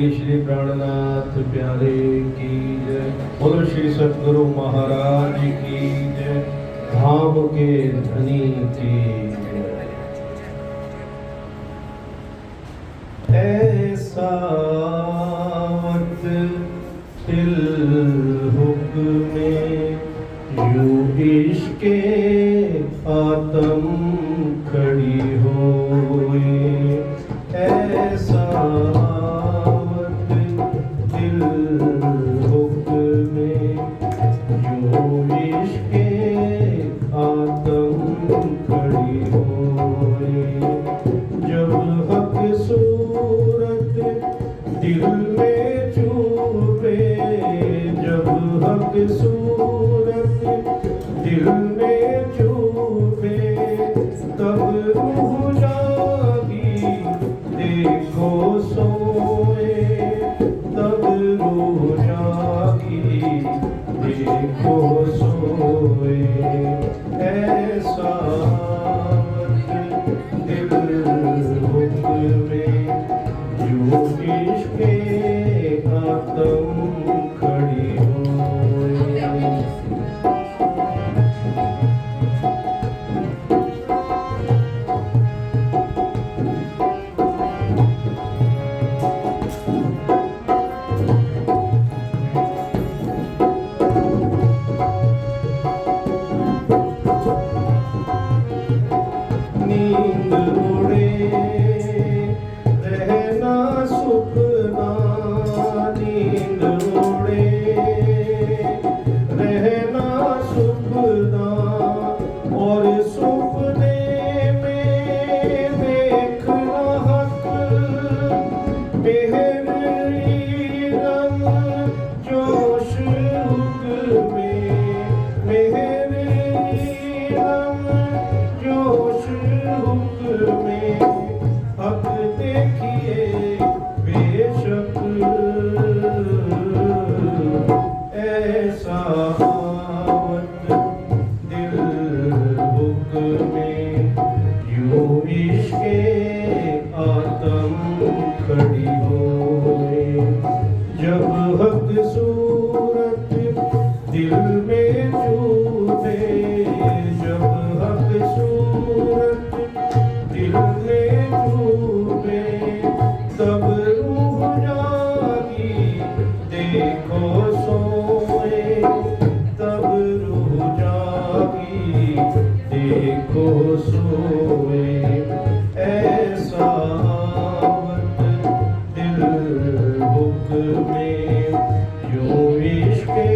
बोलिए श्री प्राणनाथ प्यारे की जय। बोलो श्री सद्गुरु महाराज की जय। धाम के धनी की जय। ऐसा वक्त तिलहुक में यूं इश्के आत्म खड़ी होए। ऐसा वक्त तिलहुक में यूं इश्के आत्म खड़ी होए। जब हक सूरत दिल में चूबे, जब हक सूरत दिल में चूबे, तब रूह जागी देखो सोए, तब रूह जागी देखो सोए। ऐसा तिलहुक में यूं इश्के आत्म खड़ी होए। नींद उड़े रहना सुपना, नींद उड़े रहना सुपना, और सुपने में देखना हक मेहरी रंग जोश हुक में, मेहरी रंग जोश हुक में। हक देखिए बेशक ऐसा वक्त तिलहुक में यूं इश्के आत्म खड़ी होए। जब हक सूरत दिल में चूबे, जब हक सूरत दिल में चूबे, तब रूह जागी देखो सोए, तब रूह जागी देखो सोए। ऐसा वक्त तिलहुक में यूं इश्के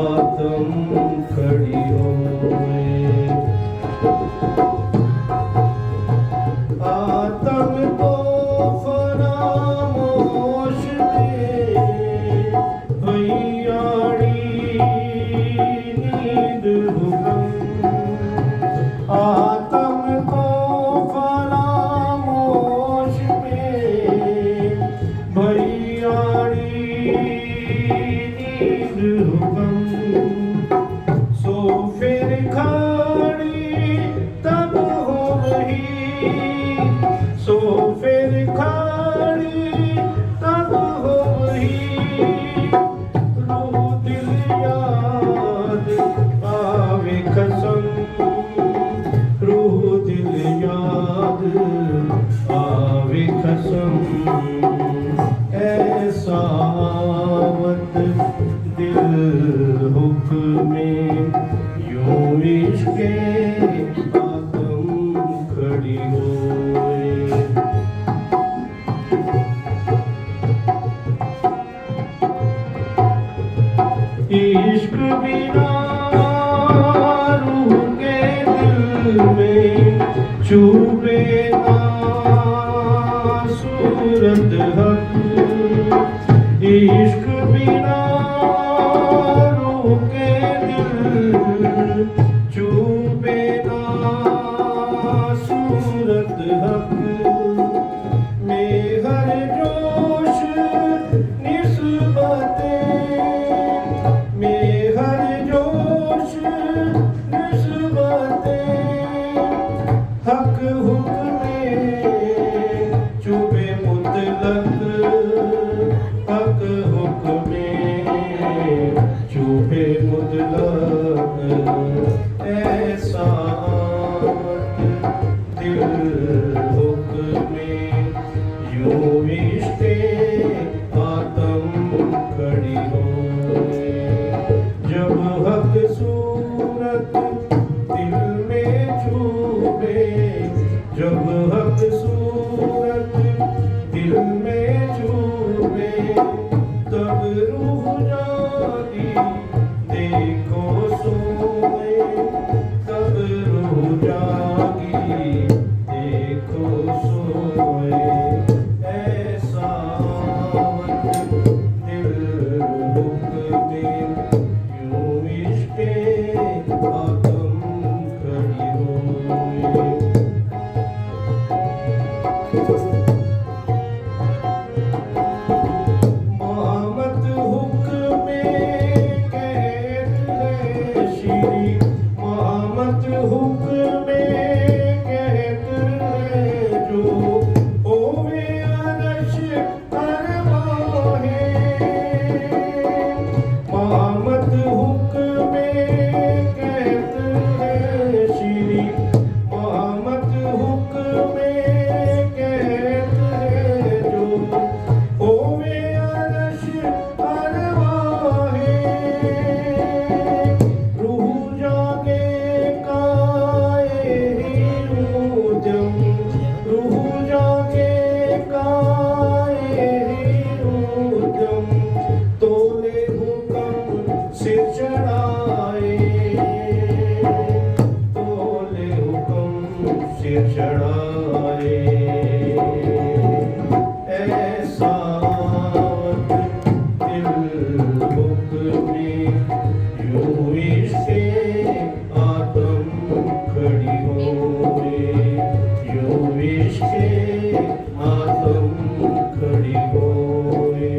आत्म खड़ी होए। आत्म को फरामोश में भैयाड़ी नींद हुक्म, आत्म को फरामोश में भैयाड़ी नींद हुक्म। सो फिर खाड़ी तब हो रही, सो फिर खाड़ी तब हो रही। रूह दिल याद आवे कसम, रूह दिल याद आवे कसम। ऐसा वक्त तिलहुक में यूं इश्के आत्म खड़ी होए। इश्क बिना रूह के दिल में चूबे ना सूरत हक। इश्क बिना रूह के दिल चूबे ना सूरत हक। में हर जोश निस्बतें, में हर जोश निस्बतें, हक हुक में चुबे मुतलक, छूए तब रूह जागी देखो सोए तब रूह जागी देखो सोए ऐसा वक्त दिल हुक्मे यूं इश्क़े आदम खड़ी होए। मोहम्मद हुक्मे कहत है श्री मोहम्मद हुक्मे कहत है जो होवे अरश अरवाहे मोहम्मद हुक्मे कहत है श्री मोहम्मद हुक्मे कहत है जो होवे अरश अरवाहे रूह जागे काए ऊजम रूह जागे काए ऊजम तोले हुक्म सिर चढ़ाए तोले हुक्म सिर चढ़ाए ऐसा वक्त दिल हुक्मे यूं इश्क़े आदम खड़ी होए यूं इश्क़े आदम खड़ी होए।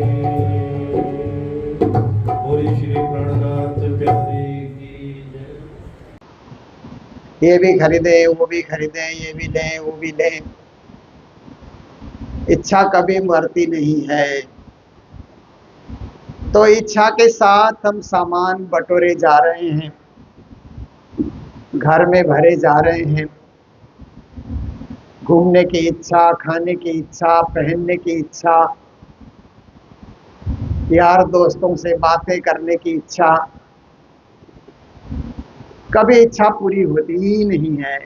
बोले श्री प्राणनाथ प्यारे की जय। ये भी खरीदे वो भी खरीदे ये भी लें वो भी लें। इच्छा कभी मरती नहीं है। तो इच्छा के साथ हम सामान बटोरे जा रहे हैं, घर में भरे जा रहे हैं। घूमने की इच्छा, खाने की इच्छा, पहनने की इच्छा, यार दोस्तों से बातें करने की इच्छा। कभी इच्छा पूरी होती ही नहीं है,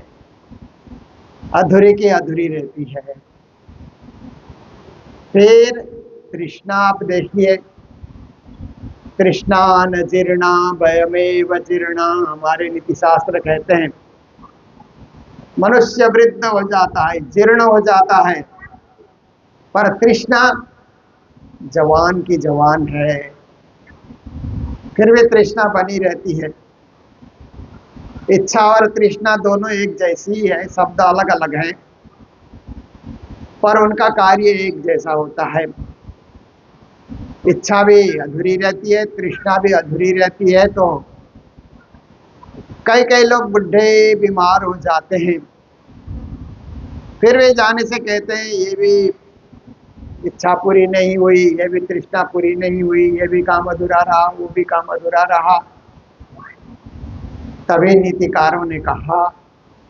अधूरी की अधूरी रहती है। फिर तृष्णा, आप देखिए, तृष्णा न जीर्णा भयमेव जीर्णा, हमारे नीति शास्त्र कहते हैं। मनुष्य वृद्ध हो जाता है, जीर्ण हो जाता है, पर तृष्णा जवान की जवान है, फिर भी तृष्णा बनी रहती है। इच्छा और तृष्णा दोनों एक जैसी है, शब्द अलग अलग हैं, पर उनका कार्य एक जैसा होता है। इच्छा भी अधूरी रहती है, तृष्णा भी अधूरी रहती है। तो कई कई लोग बुढ़े बीमार हो जाते हैं, फिर वे जाने से कहते हैं ये भी इच्छा पूरी नहीं हुई, ये भी तृष्णा पूरी नहीं हुई, ये भी काम अधूरा रहा, वो भी काम अधूरा रहा। तभी नीतिकारों ने कहा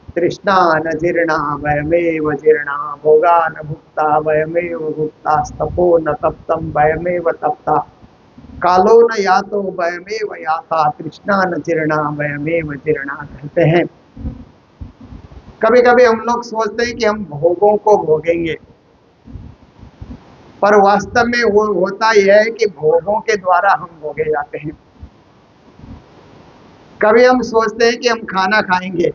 तृष्णा न जीर्णा वयमेव जीर्णा, भोगा न भुक्ता वयमेव भुक्ता, तपो न तप्तम वयमेव तप्ता, कालो न यातो वयमेव याता, तृष्णा न जीर्णा वयमेव जीर्णा कहते हैं। कभी कभी हम लोग सोचते हैं कि हम भोगों को भोगेंगे, पर वास्तव में वो होता यह है कि भोगों के द्वारा हम भोगे जाते हैं। कभी हम सोचते हैं कि हम खाना खाएंगे,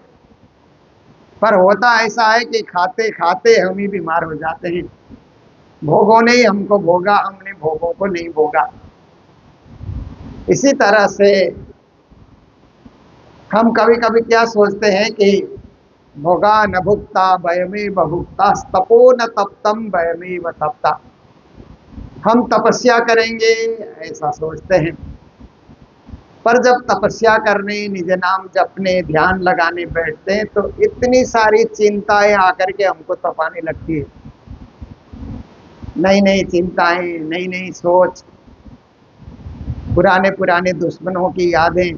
पर होता ऐसा है कि खाते खाते हम ही बीमार हो जाते हैं। भोगों ने ही हमको भोगा, हमने भोगों को नहीं भोगा। इसी तरह से हम कभी कभी क्या सोचते हैं कि भोगा न भुक्ता वयमेव भुक्ता, तपो न तप्तम वयमेव तप्ता, हम तपस्या करेंगे ऐसा सोचते हैं। पर जब तपस्या करने, निज नाम जपने, ध्यान लगाने बैठते हैं तो इतनी सारी चिंताएं आकर के हमको तपाने लगती है। नई नई चिंताएं, नई नई सोच, पुराने पुराने दुश्मनों की यादें,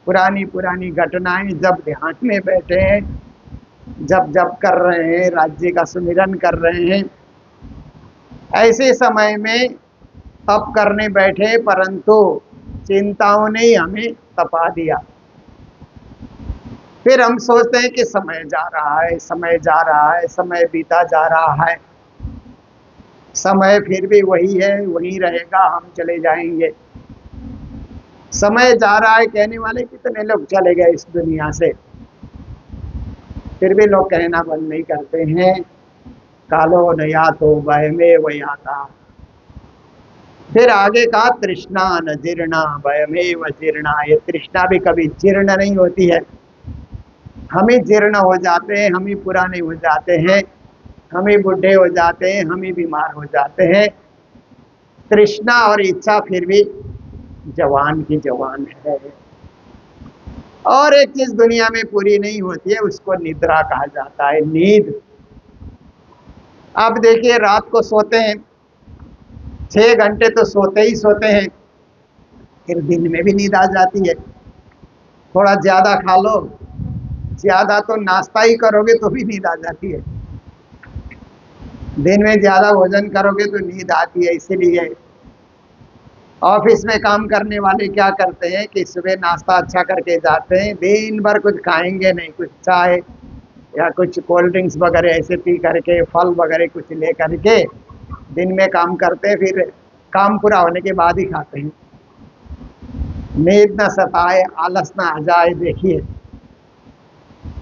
पुरानी पुरानी घटनाएं। जब ध्यान में बैठे हैं, जब जप कर रहे हैं, राज्य का सुमिरन कर रहे हैं, ऐसे समय में तप करने बैठे, परंतु चिंताओं ने ही हमें तपा दिया। फिर हम सोचते हैं कि समय जा रहा है, समय जा रहा है, समय बीता जा रहा है। समय फिर भी वही है, वही रहेगा, हम चले जाएंगे। समय जा रहा है कहने वाले कितने लोग चले गए इस दुनिया से, फिर भी लोग कहना बंद नहीं करते हैं, कालो न यातो वयमेव याता। फिर आगे कहा तृष्णा न जीर्णा वयमेव जीर्णा। ये तृष्णा भी कभी जीर्ण नहीं होती है, हम ही जीर्ण हो जाते हैं, हम ही पुराने हो जाते हैं, हम ही बुढ़े हो जाते हैं, हम ही बीमार हो जाते हैं। तृष्णा और इच्छा फिर भी जवान की जवान है। और एक चीज दुनिया में पूरी नहीं होती है, उसको निद्रा कहा जाता है, नींद। अब देखिए रात को सोते हैं 6 घंटे तो सोते ही सोते हैं, फिर दिन में भी नींद आ जाती है। थोड़ा ज्यादा खा लो, ज्यादा तो नाश्ता ही करोगे तो भी नींद आ जाती है, दिन में ज्यादा भोजन करोगे तो नींद आती है। इसीलिए ऑफिस में काम करने वाले क्या करते हैं कि सुबह नाश्ता अच्छा करके जाते हैं, दिन भर कुछ खाएंगे नहीं, कुछ चाय या कुछ कोल्ड ड्रिंक्स वगैरह ऐसे पी करके, फल वगैरह कुछ ले करके दिन में काम करते हैं, फिर काम पूरा होने के बाद ही खाते हैं। नींद न सताए, आलस न आ जाए। देखिए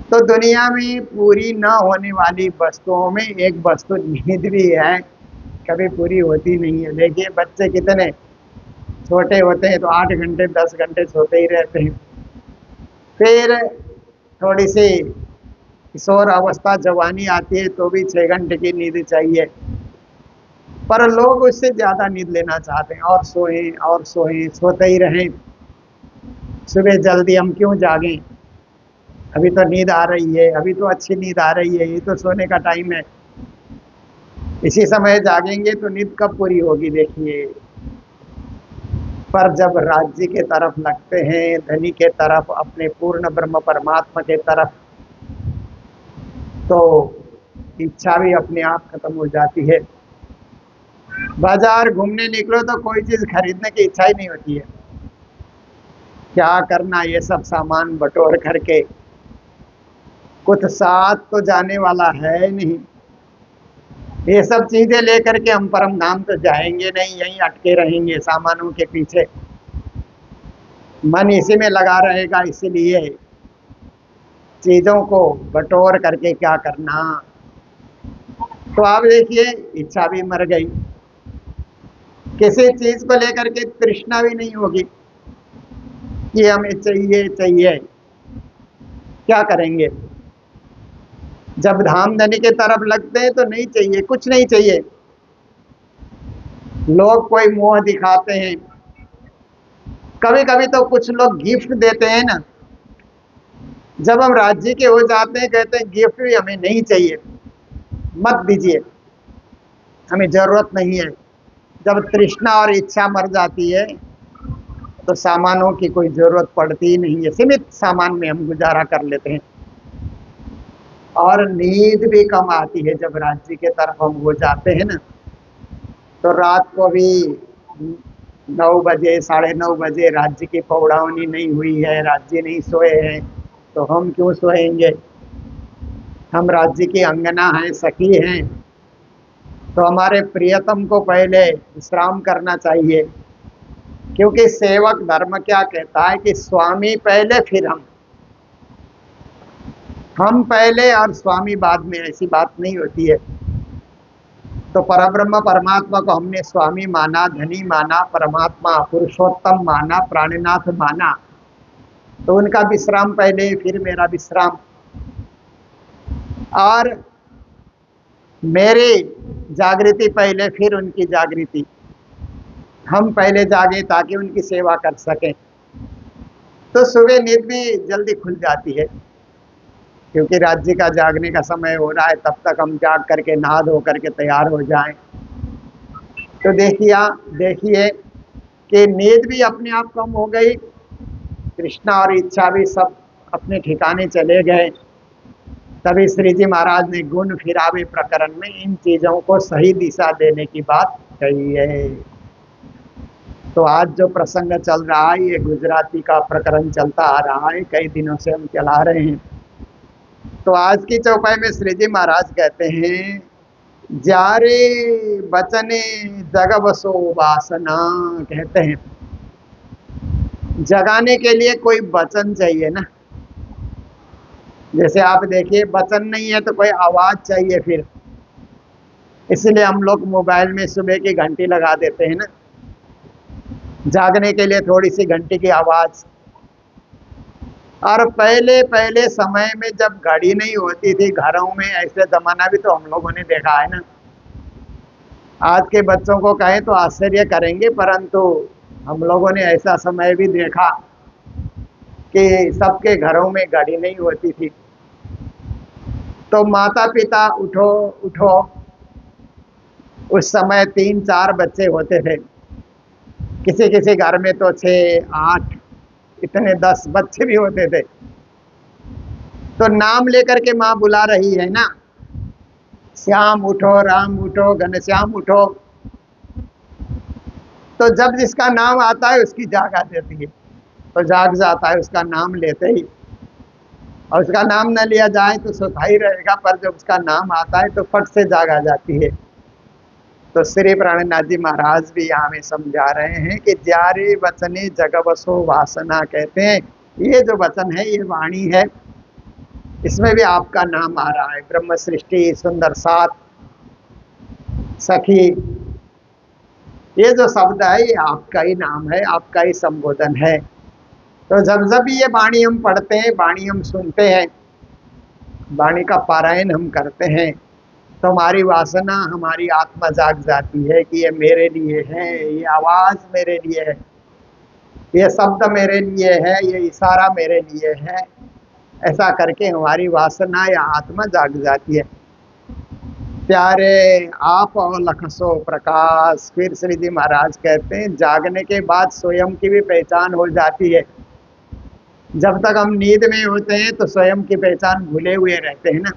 तो दुनिया में पूरी न होने वाली वस्तुओं में एक वस्तु नींद भी है, कभी पूरी होती नहीं है। देखिए बच्चे कितने छोटे होते हैं तो 8 घंटे 10 घंटे सोते ही रहते हैं, फिर थोड़ी सी किशोर अवस्था जवानी आती है तो भी 6 घंटे की नींद चाहिए। पर लोग उससे ज्यादा नींद लेना चाहते हैं, और सोएं और सोएं, सोते ही रहें। सुबह जल्दी हम क्यों जागें, अभी तो नींद आ रही है, अभी तो अच्छी नींद आ रही है, ये तो सोने का टाइम है। इसी समय जागेंगे तो नींद कब पूरी होगी। देखिए पर जब राज्य के तरफ लगते हैं, धनी के तरफ, अपने पूर्ण ब्रह्म परमात्मा के तरफ, तो इच्छा भी अपने आप खत्म हो जाती है। बाजार घूमने निकलो तो कोई चीज खरीदने की इच्छा ही नहीं होती है, क्या करना ये सब सामान बटोर करके, कुछ साथ तो जाने वाला है नहीं। ये सब चीजें लेकर के हम परम धाम तो जाएंगे नहीं, यहीं अटके रहेंगे सामानों के पीछे, मन इसी में लगा रहेगा। इसीलिए चीजों को बटोर करके क्या करना। तो आप देखिए इच्छा भी मर गई, किसी चीज को लेकर के तृष्णा भी नहीं होगी कि हमें चाहिए चाहिए। क्या करेंगे, जब धाम धनी के तरफ लगते हैं तो नहीं चाहिए, कुछ नहीं चाहिए। लोग कोई मोह दिखाते हैं, कभी कभी तो कुछ लोग गिफ्ट देते हैं ना, जब हम राज्य के हो जाते हैं कहते हैं गिफ्ट भी हमें नहीं चाहिए, मत दीजिए, हमें जरूरत नहीं है। जब तृष्णा और इच्छा मर जाती है तो सामानों की कोई जरूरत पड़ती ही नहीं है, सीमित सामान में हम गुजारा कर लेते हैं। और नींद भी कम आती है जब राज्य के तरफ हम हो जाते हैं ना, तो रात को भी 9 बजे 9:30 बजे राज्य की पौड़ावनी नहीं हुई है, राज्य नहीं सोए हैं, तो हम क्यों सोएंगे। हम राज्य की अंगना हैं, सखी हैं, तो हमारे प्रियतम को पहले विश्राम करना चाहिए। क्योंकि सेवक धर्म क्या कहता है कि स्वामी पहले फिर हम पहले और स्वामी बाद में, ऐसी बात नहीं होती है। तो परब्रह्म परमात्मा को हमने स्वामी माना, धनी माना, परमात्मा पुरुषोत्तम माना, प्राणनाथ माना, तो उनका विश्राम पहले फिर मेरा विश्राम। और मेरी जागृति पहले फिर उनकी जागृति, हम पहले जागे ताकि उनकी सेवा कर सकें। तो सुबह नींद भी जल्दी खुल जाती है, क्योंकि राज्य का जागने का समय हो रहा है, तब तक हम जाग करके नहा धो करके तैयार हो जाएं। तो देखिए कि नींद भी अपने आप कम हो गई, तृष्णा और इच्छा भी सब अपने ठिकाने चले गए। तभी श्री जी महाराज ने गुण फिरावे प्रकरण में इन चीजों को सही दिशा देने की बात कही है। तो आज जो प्रसंग चल रहा है ये गुजराती का प्रकरण चलता आ रहा है, कई दिनों से हम चला रहे हैं। तो आज की चौपाई में श्री जी महाराज कहते हैं जारे बचने जग बसो वासना, कहते हैं जगाने के लिए कोई वचन चाहिए ना। जैसे आप देखिए वचन नहीं है तो कोई आवाज चाहिए, फिर इसलिए हम लोग मोबाइल में सुबह की घंटी लगा देते हैं ना, जागने के लिए थोड़ी सी घंटी की आवाज। और पहले पहले समय में जब घड़ी नहीं होती थी घरों में, ऐसे जमाना भी तो हम लोगों ने देखा है ना। आज के बच्चों को कहें तो आश्चर्य करेंगे, परंतु हम लोगों ने ऐसा समय भी देखा कि सबके घरों में घड़ी नहीं होती थी। तो माता पिता उठो उठो, उस समय 3-4 बच्चे होते थे, किसी किसी घर में तो 6-8, इतने 10 बच्चे भी होते थे। तो नाम लेकर के माँ बुला रही है ना, श्याम उठो, राम उठो, घनश्याम उठो। तो जब जिसका नाम आता है उसकी जाग आ देती है, तो जाग जाता है उसका नाम लेते ही। और उसका नाम न लिया जाए तो सोता ही रहेगा, पर जब उसका नाम आता है तो फट से जाग आ जाती है। तो श्री प्राणनाथ जी महाराज भी यहाँ में समझा रहे हैं कि जारे वचने जग बसो वासना, कहते हैं ये जो वचन है, ये वाणी है, इसमें भी आपका नाम आ रहा है। ब्रह्म सृष्टि, सुंदर सात, सखी, ये जो शब्द है ये आपका ही नाम है, आपका ही संबोधन है। तो जब जब ये वाणी हम पढ़ते हैं, वाणी हम सुनते हैं, वाणी का पारायण हम करते हैं, तो हमारी वासना, हमारी आत्मा जाग जाती है कि ये मेरे लिए है, ये आवाज मेरे लिए है, ये शब्द मेरे लिए है, ये इशारा मेरे लिए है। ऐसा करके हमारी वासना या आत्मा जाग जाती है। प्यारे आप अलख सो प्रकाश, फिर श्री जी महाराज कहते हैं जागने के बाद स्वयं की भी पहचान हो जाती है। जब तक हम नींद में होते हैं तो स्वयं की पहचान भूले हुए रहते हैं ना।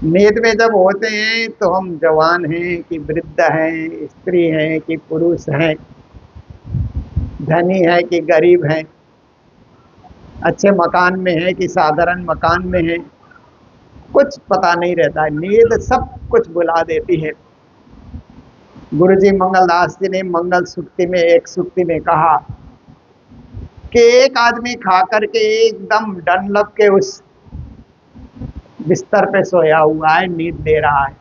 नींद में जब होते हैं तो हम जवान हैं कि वृद्ध हैं, स्त्री हैं कि पुरुष हैं, धनी है कि गरीब हैं, अच्छे मकान में है कि साधारण मकान में है, कुछ पता नहीं रहता है। नींद सब कुछ बुला देती है। गुरुजी मंगलदास जी ने मंगल सुक्ति में एक सुक्ति में कहा कि एक आदमी खा करके एकदम डनलप के उस बिस्तर पे सोया हुआ है, नींद ले रहा है,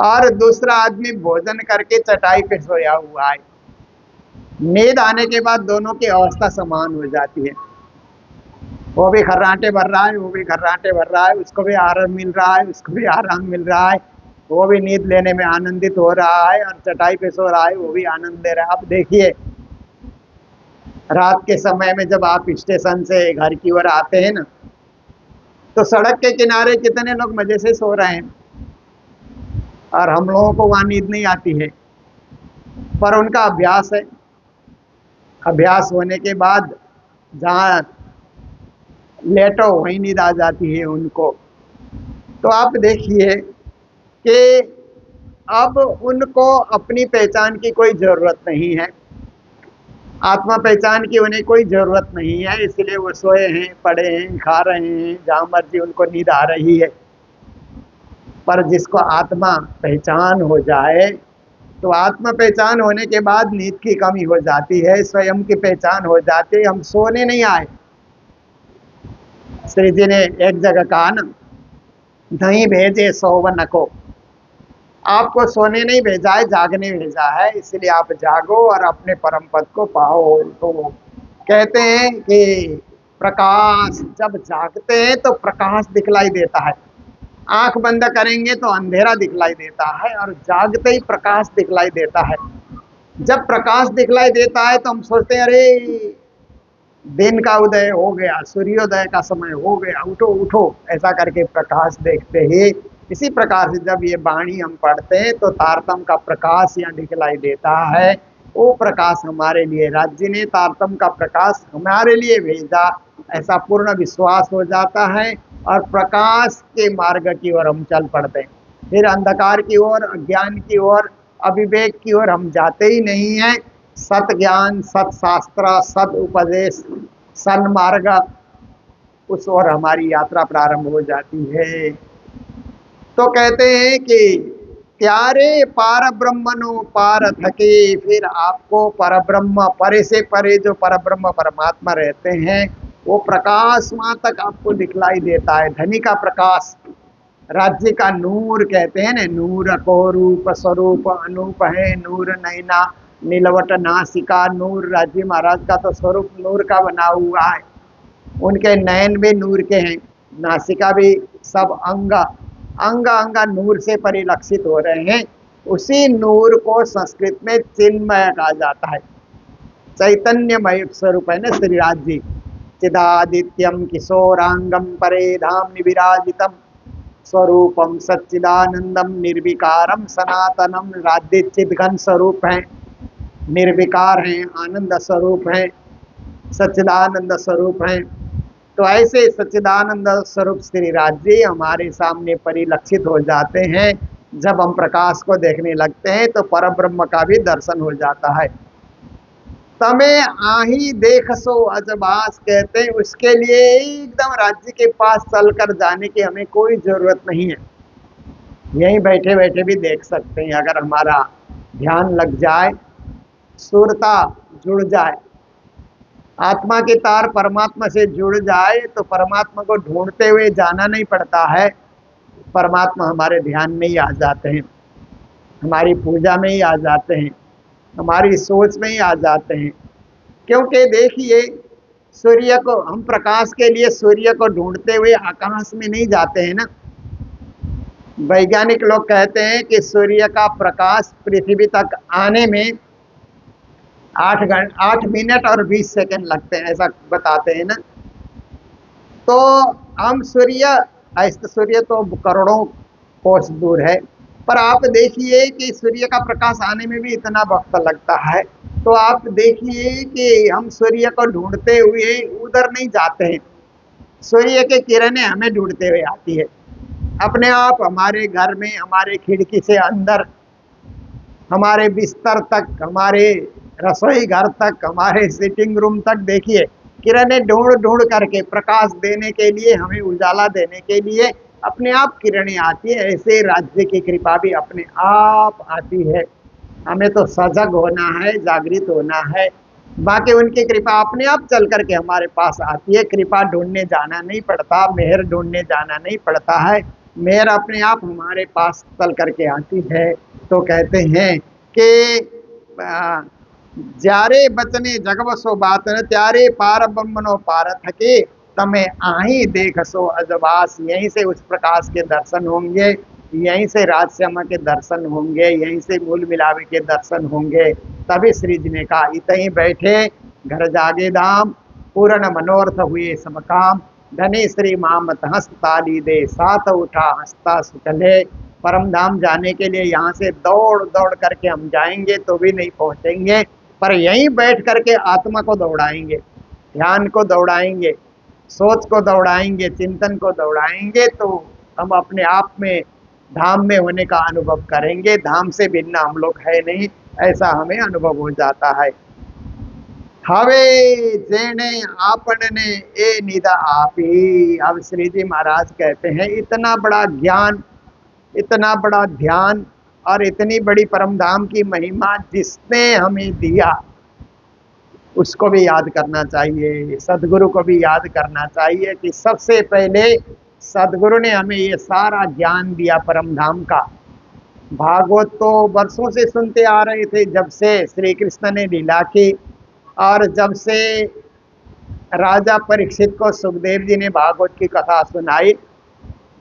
और दूसरा आदमी भोजन करके चटाई पे सोया हुआ है। नींद आने के बाद दोनों की अवस्था समान हो जाती है। वो भी खर्राटे भर रहा है, वो भी खर्राटे भर रहा है, उसको भी आराम मिल रहा है, उसको भी आराम मिल रहा है, वो भी नींद लेने में आनंदित हो रहा है, और चटाई पे सो रहा है वो भी आनंद ले रहा है। अब देखिए रात के समय में जब आप स्टेशन से घर की ओर आते हैं ना, तो सड़क के किनारे कितने लोग मजे से सो रहे हैं, और हम लोगों को वहाँ नींद नहीं आती है, पर उनका अभ्यास है। अभ्यास होने के बाद जहाँ लेटो वहीं नींद आ जाती है उनको। तो आप देखिए कि अब उनको अपनी पहचान की कोई ज़रूरत नहीं है, आत्मा पहचान की उन्हें कोई ज़रूरत नहीं है, इसलिए वो सोए हैं, पड़े हैं, खा रहे हैं, जहाँ मर्जी उनको नींद आ रही है। पर जिसको आत्मा पहचान हो जाए, तो आत्मा पहचान होने के बाद नींद की कमी हो जाती है, स्वयं की पहचान हो जाती है। हम सोने नहीं आए। श्री जी ने एक जगह कहा ना, नहीं भेजे सोवन को, आपको सोने नहीं भेजा है, जागने भेजा है, इसलिए आप जागो और अपने परम पद को पाओ। तो कहते हैं कि प्रकाश, जब जागते हैं तो प्रकाश दिखलाई देता है, आंख बंद करेंगे तो अंधेरा दिखलाई देता है, और जागते ही प्रकाश दिखलाई देता है। जब प्रकाश दिखलाई देता है तो हम सोचते हैं अरे दिन का उदय हो गया, सूर्योदय का समय हो गया, उठो उठो, ऐसा करके प्रकाश देखते ही। इसी प्रकार से जब ये वाणी हम पढ़ते हैं तो तारतम का प्रकाश यहाँ दिखलाई देता है। वो प्रकाश हमारे लिए, राज्य ने तारतम का प्रकाश हमारे लिए भेजा, ऐसा पूर्ण विश्वास हो जाता है, और प्रकाश के मार्ग की ओर हम चल पड़ते हैं। फिर अंधकार की ओर, अज्ञान की ओर, अविवेक की ओर हम जाते ही नहीं हैं। सत ज्ञान, सत शास्त्र, सद उपदेश, सन्मार्ग, उस ओर हमारी यात्रा प्रारंभ हो जाती है। तो कहते हैं कि प्यारे पार ब्रह्मनो पार थके, फिर आपको पर ब्रह्म, परे से परे जो पर ब्रह्म परमात्मा रहते हैं वो प्रकाश वहां तक आपको दिखलाई देता है। धनी का प्रकाश, राज्य का नूर कहते हैं ना, नूर को रूप स्वरूप अनूप है, नूर नैना नीलवट नासिका, नूर राज्य महाराज का तो स्वरूप नूर का बना हुआ है, उनके नयन भी नूर के हैं, नासिका भी, सब अंग अंग अंग नूर से परिलक्षित हो रहे हैं। उसी नूर को संस्कृत में चिन्मय कहा जाता है, चैतन्यमय स्वरूप है ना श्रीराज जी। चिदादित्यम किशोरांगम परे धाम विराजितम स्वरूपम सच्चिदानंदम निर्विकारम सनातनम। राज्य चिदघन स्वरूप है, निर्विकार हैं, आनंद स्वरूप है, सच्चिदानंद स्वरूप है। तो ऐसे सच्चिदानंद स्वरूप श्री राज्य हमारे सामने परिलक्षित हो जाते हैं। जब हम प्रकाश को देखने लगते हैं तो परब्रह्म का भी दर्शन हो जाता है। तमे आही देख सो अजबास कहते हैं, उसके लिए एकदम राज्य के पास चलकर जाने की हमें कोई जरूरत नहीं है, यहीं बैठे बैठे भी देख सकते हैं। अगर हमारा ध्यान लग जाए, सुरता जुड़ जाए, आत्मा की तार परमात्मा से जुड़ जाए तो परमात्मा को ढूंढते हुए जाना नहीं पड़ता है, परमात्मा हमारे ध्यान में ही आ जाते हैं, हमारी पूजा में ही आ जाते हैं, हमारी सोच में ही आ जाते हैं। क्योंकि देखिए, सूर्य को हम प्रकाश के लिए सूर्य को ढूंढते हुए आकाश में नहीं जाते हैं ना। वैज्ञानिक लोग कहते हैं कि सूर्य का प्रकाश पृथ्वी तक आने में 8 मिनट और 20 सेकंड लगते हैं, ऐसा बताते हैं ना। तो हम सूर्य तो करोड़ों कोस दूर है, पर आप देखिए कि सूर्य का प्रकाश आने में भी इतना वक्त लगता है। तो आप देखिए कि हम सूर्य को ढूंढते हुए उधर नहीं जाते हैं, सूर्य की किरणें हमें ढूंढते हुए आती है अपने आप हमारे घर में, हमारे खिड़की से अंदर, हमारे बिस्तर तक, हमारे रसोई घर तक, हमारे सिटिंग रूम तक। देखिए किरणें ढूंढ ढूंढ करके प्रकाश देने के लिए, हमें उजाला देने के लिए अपने आप किरणें आती है। ऐसे राज्य की कृपा भी अपने आप आती है। हमें तो सजग होना है, जागृत होना है, बाकी उनकी कृपा अपने आप चल करके हमारे पास आती है। कृपा ढूंढने जाना नहीं पड़ता, मेहर ढूंढने जाना नहीं पड़ता है, मेहर अपने आप हमारे पास चल करके आती है। तो कहते हैं कि जारे बचने जगवसो बात न, त्यारे पार ब्रह्मनो पार थके, तमें आही देख सो अजबास। यहीं से उस प्रकाश के दर्शन होंगे, यहीं से राजश्यामा के दर्शन होंगे, यहीं से मूल मिलावे के दर्शन होंगे। तभी श्री जी ने कहा, इतहीं बैठे घर जागे दाम, पूर्ण मनोरथ हुए सब काम, धने श्री मामत हंस ताली दे, साथ उठा हंसता सुचले। परम धाम जाने के लिए यहाँ से दौड़ दौड़ करके हम जाएंगे तो भी नहीं पहुँचेंगे, पर यहीं बैठ करके आत्मा को दौड़ाएंगे, ध्यान को दौड़ाएंगे, सोच को दौड़ाएंगे, चिंतन को दौड़ाएंगे, तो हम अपने आप में धाम में होने का अनुभव करेंगे। धाम से भिन्न हम लोग है नहीं, ऐसा हमें अनुभव हो जाता है। हवे जेने आपन ने ए निदा आपी। अब श्री जी महाराज कहते हैं, इतना बड़ा ज्ञान, इतना बड़ा ध्यान और इतनी बड़ी परम धाम की महिमा जिसने हमें दिया, उसको भी याद करना चाहिए, सदगुरु को भी याद करना चाहिए कि सबसे पहले सदगुरु ने हमें ये सारा ज्ञान दिया परम धाम का। भागवत तो वर्षों से सुनते आ रहे थे, जब से श्री कृष्ण ने लीला की और जब से राजा परीक्षित को सुखदेव जी ने भागवत की कथा सुनाई,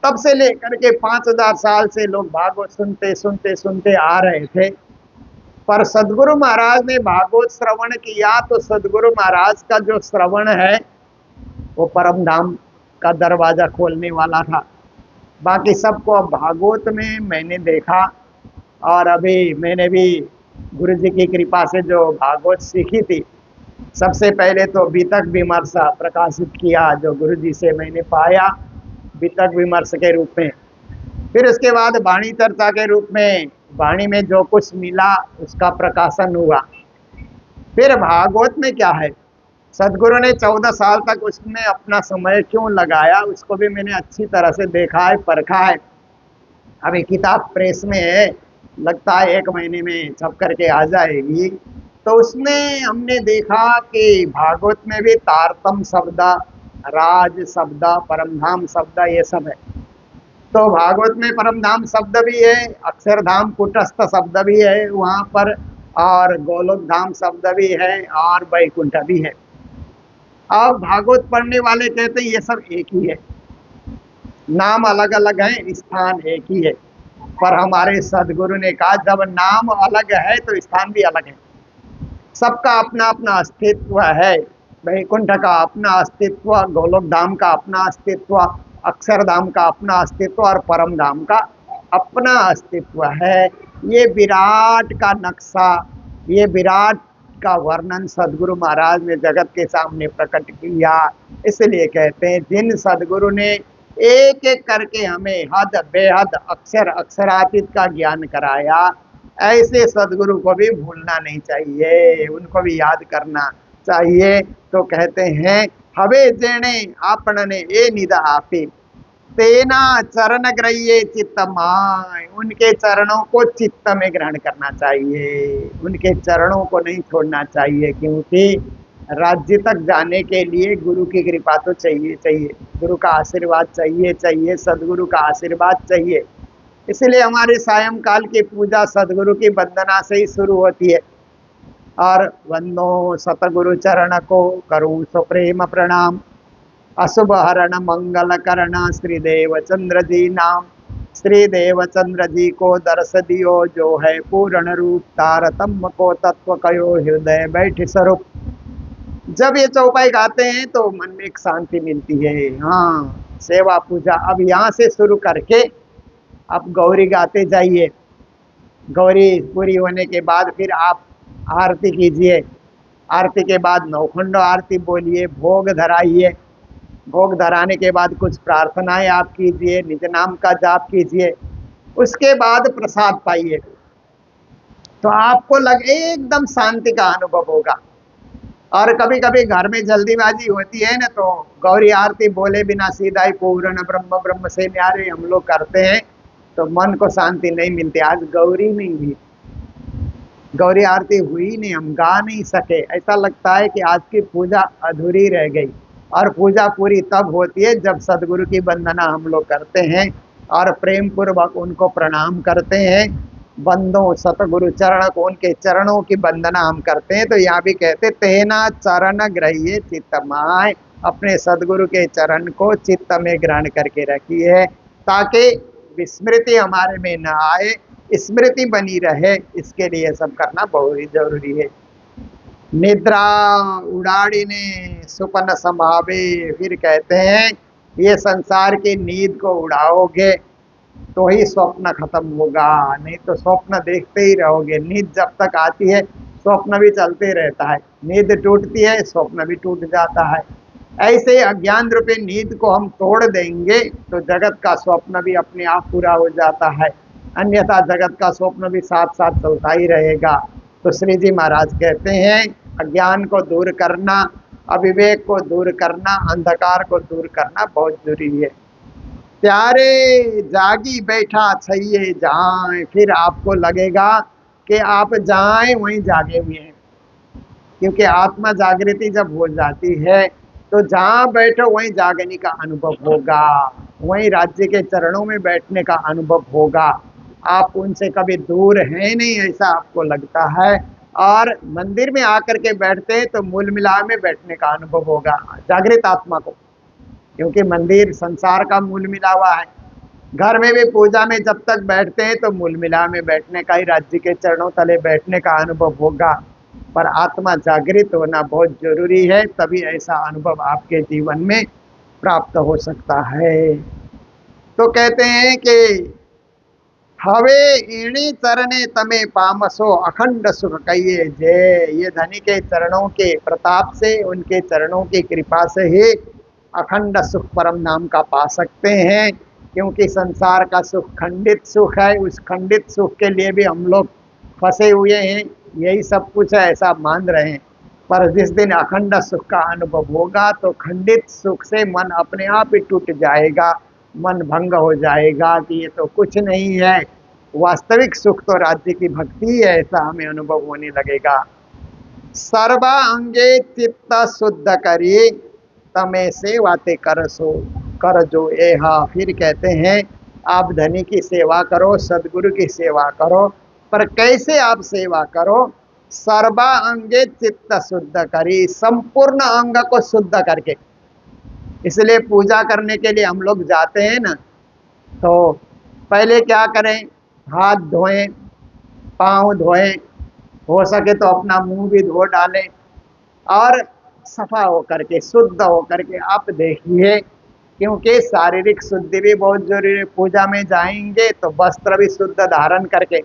तब से लेकर के 5000 साल से लोग भागवत सुनते सुनते सुनते आ रहे थे। पर सदगुरु महाराज ने भागवत श्रवण किया तो सदगुरु महाराज का जो श्रवण है वो परम धाम का दरवाजा खोलने वाला था। बाकी सबको अब भागवत में मैंने देखा, और अभी मैंने भी गुरु जी की कृपा से जो भागवत सीखी थी, सबसे पहले तो वितक विमर्श प्रकाशित किया जो गुरु जी से मैंने पाया वितक विमर्श के रूप में। फिर उसके बाद वाणी चर्चा के रूप में, वाणी में जो कुछ मिला उसका प्रकाशन हुआ। फिर भागवत में क्या है, सदगुरु ने 14 साल तक उसमें अपना समय क्यों लगाया, उसको भी मैंने अच्छी तरह से देखा है, परखा है। अभी किताब प्रेस में है, लगता है 1 महीने में छप करके आ जाएगी। तो उसमें हमने देखा कि भागवत में भी तारतम शब्द, राज शब्द, परमधाम शब्द ये सब है। तो भागवत में परमधाम शब्द भी है, अक्षरधाम कुटस्थ शब्द भी है वहाँ पर, और गोलोक धाम शब्द भी है, और वैकुंठ भी है। अब भागवत पढ़ने वाले कहते हैं ये सब एक ही है, नाम अलग अलग है, स्थान एक ही है। पर हमारे सदगुरु ने कहा जब नाम अलग है तो स्थान भी अलग है। सबका अपना अपना अस्तित्व है। वैकुंठ का अपना अस्तित्व, गोलोक धाम का अपना अस्तित्व, अक्षरधाम का अपना अस्तित्व, और परम धाम का अपना अस्तित्व है। ये विराट का नक्शा, ये विराट का वर्णन सदगुरु महाराज ने जगत के सामने प्रकट किया। इसलिए कहते हैं जिन सदगुरु ने एक एक करके हमें हद बेहद अक्षर अक्षरातीत का ज्ञान कराया, ऐसे सदगुरु को भी भूलना नहीं चाहिए, उनको भी याद करना चाहिए। तो कहते हैं हवे जेणे आपने ए निद आपी तेना चरण ग्रह्ये चित्त माय, उनके चरणों को चित्त में ग्रहण करना चाहिए, उनके चरणों को नहीं छोड़ना चाहिए। क्योंकि राज्य तक जाने के लिए गुरु की कृपा तो चाहिए चाहिए, गुरु का आशीर्वाद चाहिए चाहिए, सदगुरु का आशीर्वाद चाहिए। इसलिए हमारे सायंकाल की पूजा सदगुरु की वंदना से ही शुरू होती है। और वंदो सतगुरु चरण को करूं सुप्रेम प्रणाम, अशुभ हरण मंगल करण श्री देवचंद्र जी नाम। श्री देवचंद्र जी को दर्श दियो जो है पूर्ण रूप, तारतम्य को तत्व कयो हृदय बैठ स्वरूप। जब ये चौपाई गाते हैं तो मन में एक शांति मिलती है। हाँ, सेवा पूजा अब यहाँ से शुरू करके अब गौरी गाते जाइए। गौरी पूरी होने के बाद फिर आप आरती कीजिए, आरती के बाद नौखंड आरती बोलिए, भोग धराइए, भोग धराने के बाद कुछ प्रार्थनाएं आप कीजिए, निज नाम का जाप कीजिए, उसके बाद प्रसाद पाइए। तो आपको लगे एकदम शांति का अनुभव होगा। और कभी कभी घर में जल्दीबाजी होती है ना, तो गौरी आरती बोले बिना सीधा ही पूर्ण ब्रह्म ब्रह्म से न्यारे हम लोग करते हैं, तो मन को शांति नहीं मिलती। आज गौरी नहीं हुई, गौरी आरती हुई नहीं, हम गा नहीं सके, ऐसा लगता है कि आज की पूजा अधूरी रह गई। और पूजा पूरी तब होती है जब सदगुरु की वंदना हम लोग करते हैं और प्रेम पूर्वक उनको प्रणाम करते हैं। बंदो सतगुरु चरण को, उनके चरणों की वंदना हम करते हैं। तो यहाँ भी कहते तेना चरण ग्रह्ये चित्त माय, अपने सदगुरु के चरण को चित्त में ग्रहण करके रखिए, ताकि विस्मृति हमारे में न आए, स्मृति बनी रहे। इसके लिए सब करना बहुत ही जरूरी है। निद्रा उड़ाड़ी ने सुपन समावे, फिर कहते हैं ये संसार की नींद को उड़ाओगे तो ही स्वप्न खत्म होगा, नहीं तो स्वप्न देखते ही रहोगे। नींद जब तक आती है स्वप्न भी चलते रहता है, नींद टूटती है स्वप्न भी टूट जाता है। ऐसे अज्ञान रूपी नींद को हम तोड़ देंगे तो जगत का स्वप्न भी अपने आप पूरा हो जाता है, अन्यथा जगत का स्वप्न भी साथ साथ चलता ही रहेगा। तो श्री जी महाराज कहते हैं अज्ञान को दूर करना, अविवेक को दूर करना, अंधकार को दूर करना बहुत जरूरी है। प्यारे जागी बैठा छइये जाए, फिर आपको लगेगा कि आप जाएं वहीं जागे हुए हैं। क्योंकि आत्मा जागृति जब हो जाती है तो जहाँ बैठो वहीं जागने का अनुभव होगा, वहीं राज्य के चरणों में बैठने का अनुभव होगा। आप उनसे कभी दूर हैं नहीं ऐसा आपको लगता है। और मंदिर में आकर के बैठते हैं तो मूल मिलाप में बैठने का अनुभव होगा जागृत आत्मा को, क्योंकि मंदिर संसार का मूल मिला हुआ है। घर में भी पूजा में जब तक बैठते हैं तो मूल मिला में बैठने का ही, राज्य के चरणों तले बैठने का अनुभव होगा। पर आत्मा जागृत होना बहुत जरूरी है, तभी ऐसा अनुभव आपके जीवन में प्राप्त हो सकता है। तो कहते हैं कि हवे इणी चरणे तमे पामसो अखंड सुख कहिए जय। ये धनी के चरणों के प्रताप से, उनके चरणों की कृपा से ही अखंड सुख परम नाम का पा सकते हैं। क्योंकि संसार का सुख खंडित सुख है, उस खंडित सुख के लिए भी हम लोग फंसे हुए हैं, यही सब कुछ है ऐसा मान रहे हैं। पर जिस दिन अखंड सुख का अनुभव होगा तो खंडित सुख से मन अपने आप ही टूट जाएगा मन भंग हो जाएगा कि ये तो कुछ नहीं है, वास्तविक सुख तो राज्य की भक्ति है, ऐसा हमें अनुभव होने लगेगा। सर्वा अंगे चित्त शुद्ध करी, तमे सेवाते करसो कर जो एहा। फिर कहते हैं आप धनी की सेवा करो, सदगुरु की सेवा करो, पर कैसे आप सेवा करो? सर्वा अंगे चित्त शुद्ध करी, संपूर्ण अंग को शुद्ध करके। इसलिए पूजा करने के लिए हम लोग जाते हैं ना, तो पहले क्या करें? हाथ धोएं, पांव धोएं, हो सके तो अपना मुंह भी धो डालें, और सफा होकर के, शुद्ध होकर के आप देखिए, क्योंकि शारीरिक शुद्धि भी बहुत जरूरी है। पूजा में जाएंगे तो वस्त्र भी शुद्ध धारण करके,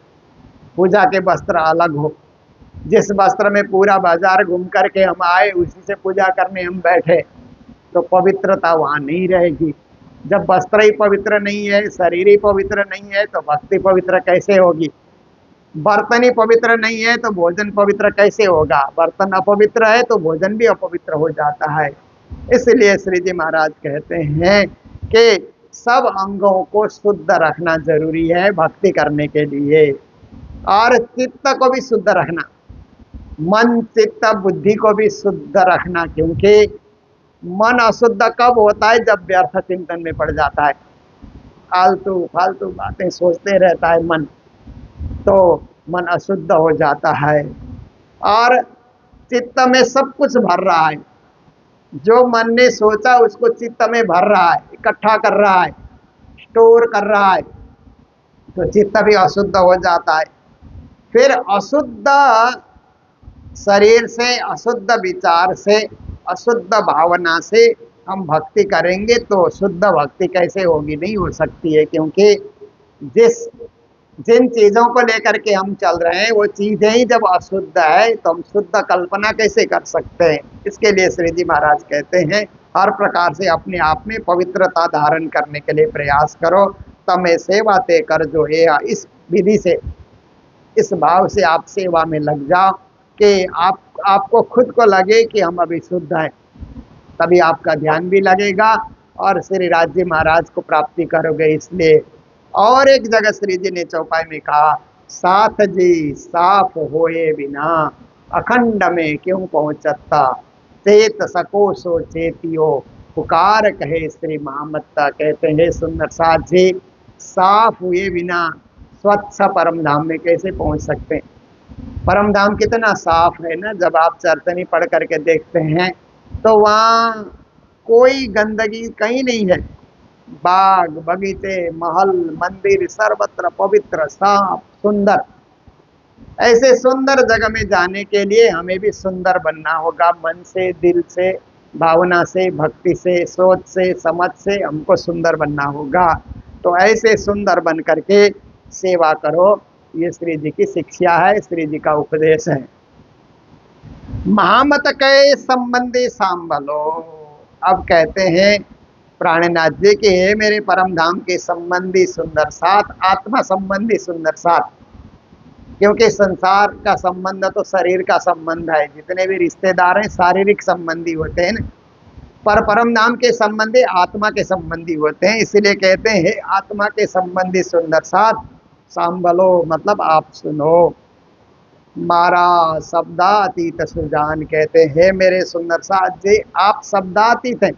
पूजा के वस्त्र अलग हो। जिस वस्त्र में पूरा बाजार घूम करके हम आए, उसी से पूजा करने हम बैठे, तो पवित्रता वहाँ नहीं रहेगी। जब वस्त्र ही पवित्र नहीं है, शरीर ही पवित्र नहीं है, तो भक्ति पवित्र कैसे होगी? बर्तन ही पवित्र नहीं है तो भोजन पवित्र कैसे होगा? बर्तन अपवित्र है तो भोजन भी अपवित्र हो जाता है। इसलिए श्री जी महाराज कहते हैं कि सब अंगों को शुद्ध रखना जरूरी है भक्ति करने के लिए, और चित्त को भी शुद्ध रखना, मन चित्त बुद्धि को भी शुद्ध रखना। क्योंकि मन अशुद्ध कब होता है? जब व्यर्थ चिंतन में पड़ जाता है, फालतू फालतू बातें सोचते रहता है मन, तो मन अशुद्ध हो जाता है। और चित्त में सब कुछ भर रहा है, जो मन ने सोचा उसको चित्त में भर रहा है, इकट्ठा कर रहा है, स्टोर कर रहा है, तो चित्त भी अशुद्ध हो जाता है। फिर अशुद्ध शरीर से, अशुद्ध विचार से, अशुद्ध भावना से हम भक्ति करेंगे तो शुद्ध भक्ति कैसे होगी? नहीं हो सकती है। क्योंकि जिन चीज़ों को लेकर के हम चल रहे हैं, वो चीज़ें ही जब अशुद्ध है तो हम शुद्ध कल्पना कैसे कर सकते हैं? इसके लिए श्री जी महाराज कहते हैं हर प्रकार से अपने आप में पवित्रता धारण करने के लिए प्रयास करो। तमे सेवा ते कर जो है, इस विधि से, इस भाव से आप सेवा में लग जाओ कि आपको खुद को लगे कि हम अभी शुद्ध हैं, तभी आपका ध्यान भी लगेगा और श्री राज्य महाराज को प्राप्ति करोगे। इसलिए और एक जगह श्री जी ने चौपाई में कहा, साथ जी साफ होए बिना अखंड में क्यों पहुंचता, चेत सको सो चेतियो पुकार कहे श्री महामत्ता। कहते हैं सुंदर साथ जी, साफ हुए बिना स्वच्छ परम धाम में कैसे पहुंच सकते हैं? परम धाम कितना साफ है ना, जब आप चरतनी पढ़ करके देखते हैं तो वहाँ कोई गंदगी कहीं नहीं है। बाग बगीचे महल मंदिर सर्वत्र पवित्र साफ सुंदर। ऐसे सुंदर जगह में जाने के लिए हमें भी सुंदर बनना होगा, मन से, दिल से, भावना से, भक्ति से, सोच से, समझ से हमको सुंदर बनना होगा। तो ऐसे सुंदर बन करके सेवा करो, ये श्री जी की शिक्षा है, श्री जी का उपदेश है। महामत के संबंधी सांबलो। अब कहते हैं प्राणनाथ जी के, हे मेरे परम धाम के संबंधी सुंदर साथ, आत्मा संबंधी सुंदर साथ। क्योंकि संसार का संबंध तो शरीर का संबंध है, जितने भी रिश्तेदार हैं शारीरिक संबंधी होते हैं ना, पर परम धाम के संबंधी आत्मा के संबंधी होते हैं। इसलिए कहते हैं आत्मा के संबंधी सुंदर साथ सांबलो, मतलब आप सुनो। मारा शब्दातीत सुजान। कहते हैं मेरे सुंदर साथ जी, आप शब्दातीत हैं,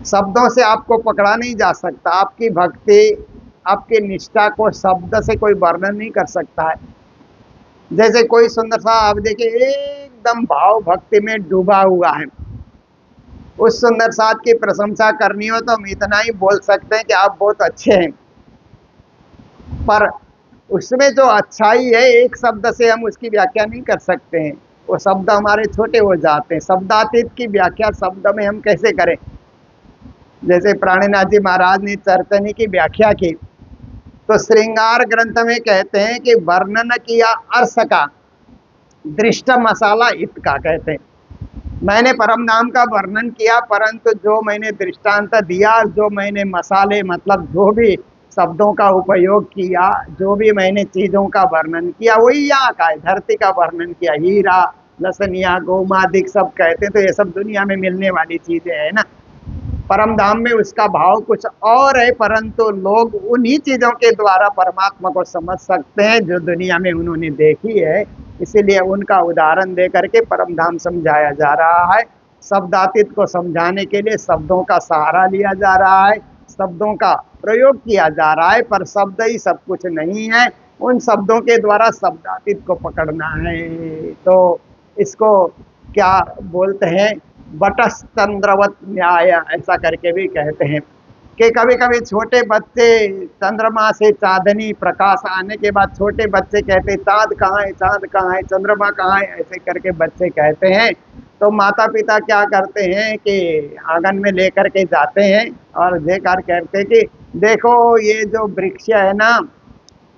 शब्दों से आपको पकड़ा नहीं जा सकता। आपकी भक्ति, आपकी निष्ठा को शब्द से कोई वर्णन नहीं कर सकता है। जैसे कोई सुंदर सा आप देखिए एकदम भाव भक्ति में डूबा हुआ है, उस सुंदर साथ की प्रशंसा करनी हो तो हम इतना ही बोल सकते हैं कि आप बहुत अच्छे हैं, पर उसमें जो अच्छाई है एक शब्द से हम उसकी व्याख्या नहीं कर सकते हैं, वो शब्द हमारे छोटे हो जाते हैं। शब्दातीत की व्याख्या शब्द में हम कैसे करें? जैसे प्राणनाथ जी महाराज ने चरतनी की व्याख्या की तो श्रृंगार ग्रंथ में कहते हैं कि वर्णन किया अर्थ का, दृष्ट मसाला इत का। कहते हैं मैंने परम नाम का वर्णन किया, परंतु जो मैंने दृष्टांत दिया, जो मैंने मसाले मतलब जो भी शब्दों का उपयोग किया, जो भी मैंने चीज़ों का वर्णन किया, वही यहाँ का है। धरती का वर्णन किया, हीरा लसनिया गोमादिक सब कहते हैं, तो ये सब दुनिया में मिलने वाली चीज़ें हैं ना। परम धाम में उसका भाव कुछ और है, परंतु लोग उन्हीं चीजों के द्वारा परमात्मा को समझ सकते हैं जो दुनिया में उन्होंने देखी है। इसीलिए उनका उदाहरण दे करके परम धाम समझाया जा रहा है। शब्दातीत को समझाने के लिए शब्दों का सहारा लिया जा रहा है, शब्दों का प्रयोग किया जा रहा है, पर शब्द ही सब कुछ नहीं है। उन शब्दों के द्वारा शब्दातीत को पकड़ना है। तो इसको क्या बोलते हैं, बटस्तंद्रवत न्याय ऐसा करके भी कहते हैं कि कभी कभी छोटे बच्चे चंद्रमा से चांदनी प्रकाश आने के बाद छोटे बच्चे कहते हैं चाँद कहाँ है, चाँद कहाँ है, चंद्रमा कहाँ है, ऐसे करके बच्चे कहते हैं। तो माता पिता क्या करते हैं कि आंगन में लेकर के जाते हैं और देकर कहते हैं कि देखो ये जो वृक्ष है ना,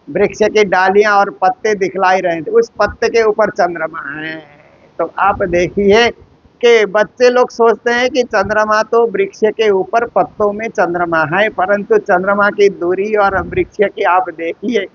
वृक्ष की डालियां और पत्ते दिखलाई रहे थे, उस पत्ते के ऊपर चंद्रमा है। तो आप देखिए कि बच्चे लोग सोचते हैं कि चंद्रमा तो वृक्ष के ऊपर पत्तों में चंद्रमा है, परंतु चंद्रमा की दूरी और वृक्ष की आप देखिए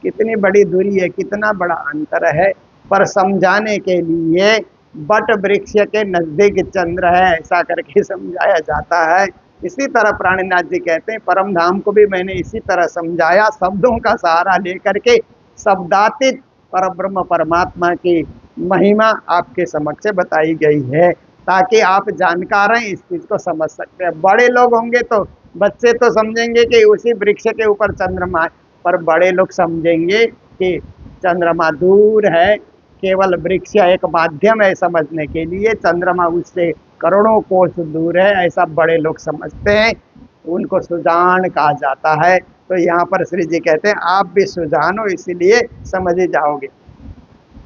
कितनी बड़ी दूरी है, कितना बड़ा अंतर है। पर समझाने के लिए बट वृक्ष के नजदीक चंद्र है ऐसा करके समझाया जाता है। इसी तरह प्राणीनाथ जी कहते हैं परम धाम को भी मैंने इसी तरह समझाया, शब्दों का सहारा लेकर के शब्दातीत परब्रह्म परमात्मा की महिमा आपके समक्ष बताई गई है, ताकि आप जानकार हैं इस चीज को समझ सकते हैं। बड़े लोग होंगे तो बच्चे तो समझेंगे कि उसी वृक्ष के ऊपर चंद्रमा है, पर बड़े लोग समझेंगे कि चंद्रमा दूर है, केवल वृक्ष एक माध्यम है समझने के लिए, चंद्रमा उससे करोड़ों कोस दूर है, ऐसा बड़े लोग समझते हैं। उनको सुजान कहा जाता है। तो यहाँ पर श्री जी कहते हैं आप भी सुजान हो, इसीलिए समझ ही जाओगे।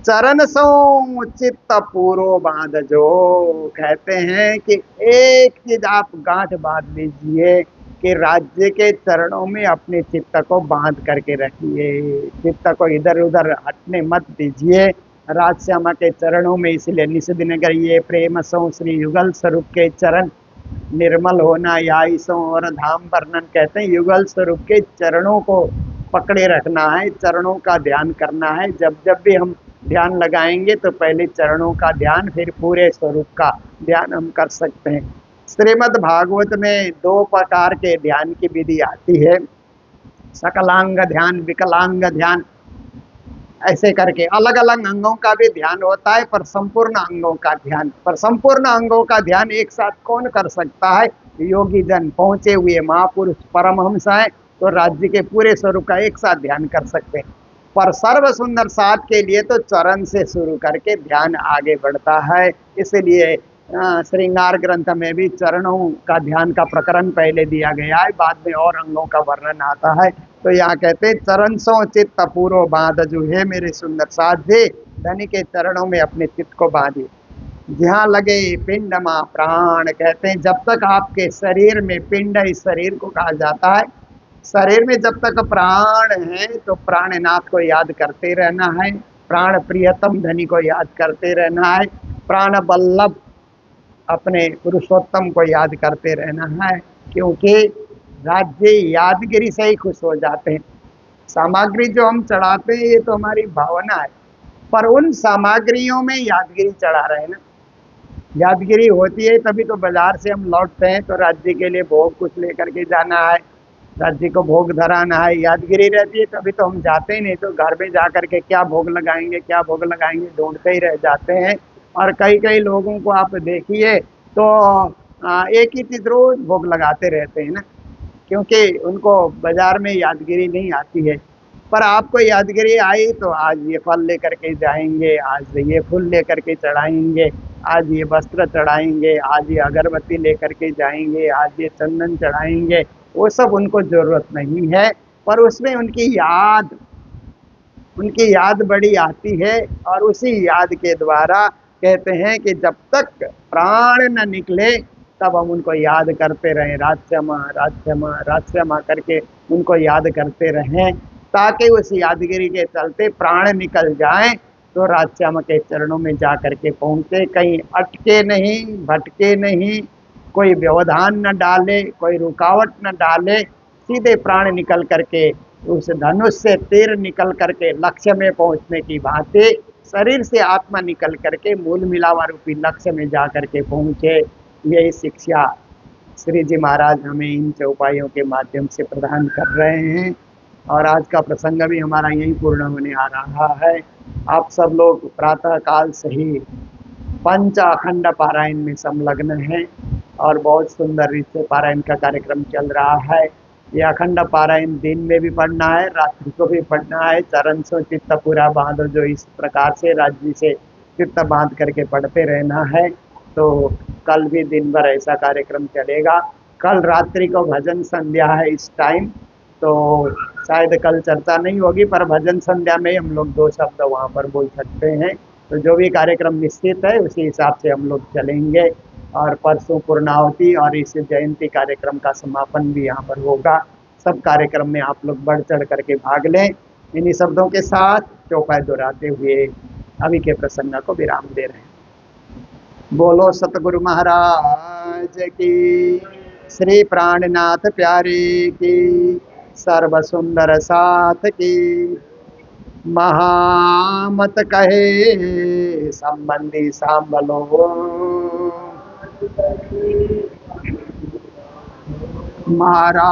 चरण सो चित्त पूरो बांध जो, कहते हैं कि एक चीज आप गांठ बांध लीजिए कि राज्य के चरणों में अपने चित्त को बांध करके रखिए, चित्त को इधर उधर हटने मत दीजिए। राजश्यामा के चरणों में, इसलिए निषिद्ध करिए प्रेम सो श्री युगल स्वरूप के चरण निर्मल होना याई सो और धाम वर्णन, कहते हैं युगल स्वरूप के चरणों को पकड़े रखना है, चरणों का ध्यान करना है। जब जब भी हम ध्यान लगाएंगे तो पहले चरणों का ध्यान, फिर पूरे स्वरूप का ध्यान हम कर सकते हैं। श्रीमद् भागवत में 2 प्रकार के ध्यान की विधि आती है, सकलांग ध्यान, विकलांग ध्यान, ऐसे करके अलग अलग अंगों का भी ध्यान होता है, पर संपूर्ण अंगों का ध्यान, पर संपूर्ण अंगों का ध्यान एक साथ कौन कर सकता है? योगी जन, पहुंचे हुए महापुरुष परमहंस हैं, तो राज्य के पूरे स्वरूप का एक साथ ध्यान कर सकते हैं। पर सर्व सुंदर साध के लिए तो चरण से शुरू करके ध्यान आगे बढ़ता है। इसलिए श्रृंगार ग्रंथ में भी चरणों का ध्यान का प्रकरण पहले दिया गया है, बाद में और अंगों का वर्णन आता है। तो यहाँ कहते हैं चरण सो चित्त पूरो बांध जो है मेरे सुंदर साध्य, धनी के चरणों में अपने चित्त को बांधिए। जहाँ लगे पिंड मा प्राण, कहते हैं जब तक आपके शरीर में पिंड, इस शरीर को कहा जाता है, शरीर में जब तक प्राण है तो प्राणनाथ को याद करते रहना है, प्राण प्रियतम धनी को याद करते रहना है, प्राण बल्लभ अपने पुरुषोत्तम को याद करते रहना है, क्योंकि राज्य यादगिरी से ही खुश हो जाते हैं। सामग्री जो हम चढ़ाते हैं ये तो हमारी भावना है, पर उन सामग्रियों में यादगिरी चढ़ा रहे हैं ना, यादगिरी होती है तभी तो बाजार से हम लौटते हैं तो राज्य के लिए भोग कुछ लेकर के जाना है, राज्य को भोग धराना है, यादगिरी रहती है तभी तो हम जाते ही, नहीं तो घर में जा करके क्या भोग लगाएंगे, क्या भोग लगाएंगे ढूंढते ही रह जाते हैं। और कई कई लोगों को आप देखिए तो एक ही चीज रोज भोग लगाते रहते हैं ना, क्योंकि उनको बाजार में यादगिरी नहीं आती है। पर आपको यादगिरी आई तो आज ये फल लेकर के जाएंगे, आज ये फूल लेकर के चढ़ाएंगे, आज ये वस्त्र चढ़ाएंगे, आज ये अगरबत्ती लेकर के जाएंगे, आज ये चंदन चढ़ाएंगे, वो सब उनको जरूरत नहीं है, पर उसमें उनकी याद बड़ी आती है। और उसी याद के द्वारा कहते हैं कि जब तक प्राण न निकले तब हम उनको याद करते रहें, राजश्यामा राजश्यामा राजश्यामा करके उनको याद करते रहें, ताकि उस यादगिरी के चलते प्राण निकल जाएं तो राजश्यामा के चरणों में जा करके पहुँचे, कहीं अटके नहीं, भटके नहीं, कोई व्यवधान न डाले, कोई रुकावट न डाले, सीधे प्राण निकल करके उस धनुष से तीर निकल करके लक्ष्य में पहुंचने की भांति शरीर से आत्मा निकल करके मूल मिलावा रूपी लक्ष्य में जा करके पहुंचे। यही शिक्षा श्री जी महाराज हमें इन चौपाइयों के माध्यम से प्रदान कर रहे हैं और आज का प्रसंग भी हमारा यहीं पूर्ण होने आ रहा है। आप सब लोग प्रातः काल से ही पंच अखंड पारायण में संलग्न हैं और बहुत सुंदर रीत से पारायण का कार्यक्रम चल रहा है। ये अखंड पारायण दिन में भी पढ़ना है, रात्रि को भी पढ़ना है। चरण सो चित्त पूरा बांध, जो इस प्रकार से राज्य से चित्त बांध करके पढ़ते रहना है। तो कल भी दिन भर ऐसा कार्यक्रम चलेगा। कल रात्रि को भजन संध्या है इस टाइम, तो शायद कल चर्चा नहीं होगी, पर भजन संध्या में हम लोग 2 शब्द वहाँ पर बोल सकते हैं। तो जो भी कार्यक्रम निश्चित है उसी हिसाब से हम लोग चलेंगे। और परसों पूर्णाहुति और इस जयंती कार्यक्रम का समापन भी यहाँ पर होगा। सब कार्यक्रम में आप लोग बढ़ चढ़ करके भाग लें। इन्हीं शब्दों के साथ चौपाई दोहराते हुए अभी के प्रसंग को विराम दे रहे हैं। बोलो सतगुरु महाराज की, श्री प्राणनाथ प्यारे की, सर्व सुंदर साथ की। महामत कहे संबंधी सांबलो, मारा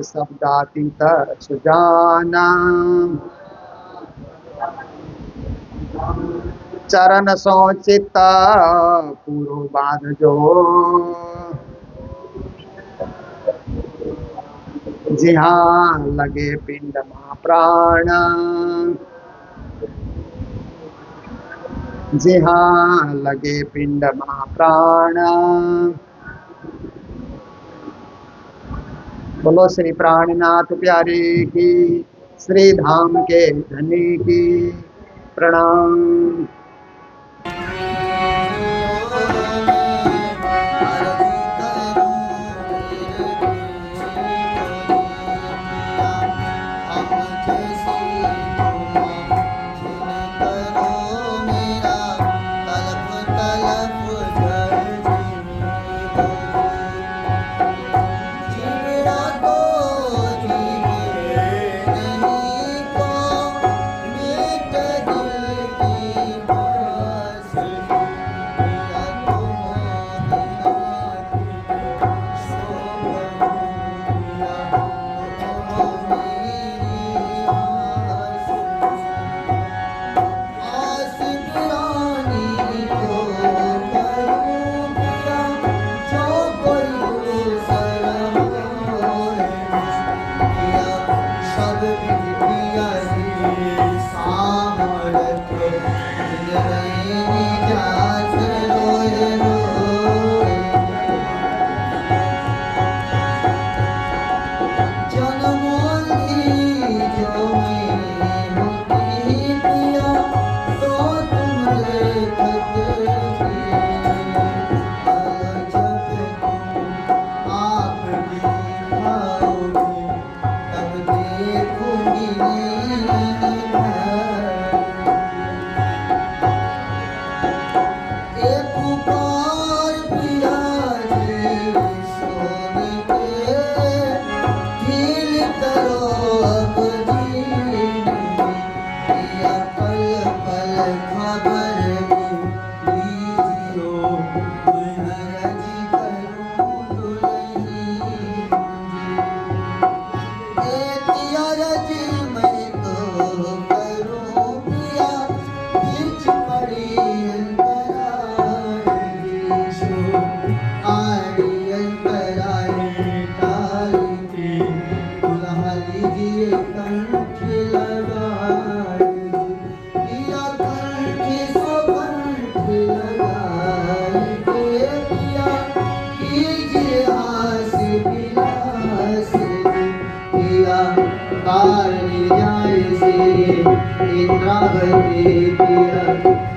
शब्दातीत सुजाना। चरण सो चित्त पूरो बांध जो, जिहाँ लगे पिंड मा प्राण, जिहाँ लगे पिंड मा प्राण। बोलो श्री प्राणनाथ प्यारे की, श्री धाम के धनी की। प्रणाम।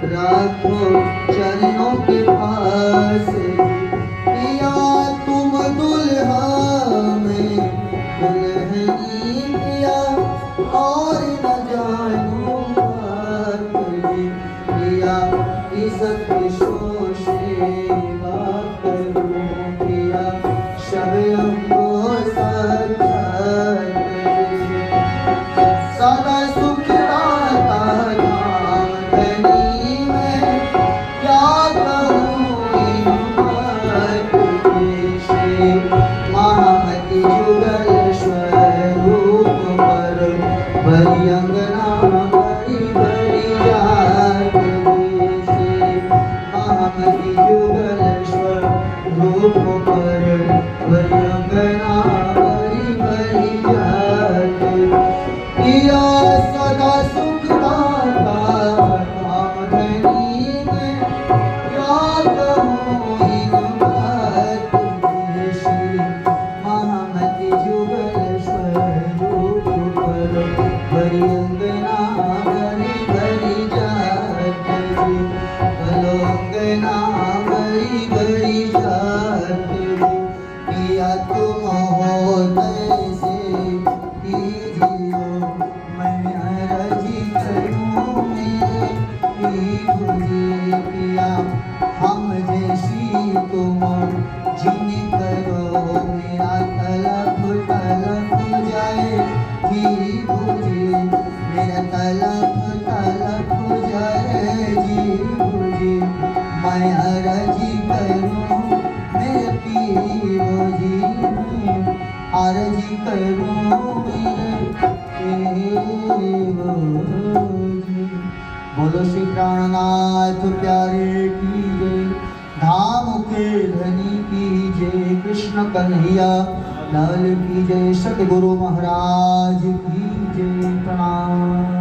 राखो चरणों के पास, पिया तुम दुल्हा में दुल्हनी पिया, और न जानू पिया इस सेवा करूं पिया, शबनम को सदा सुख दाता धनी में, क्या कहूँ इन बात से। बोलो श्री प्राणनाथ प्यारे की जय, धाम के धनी की जय, कृष्ण कन्हैया लाल की जय, सतगुरु महाराज की जय। प्रणाम।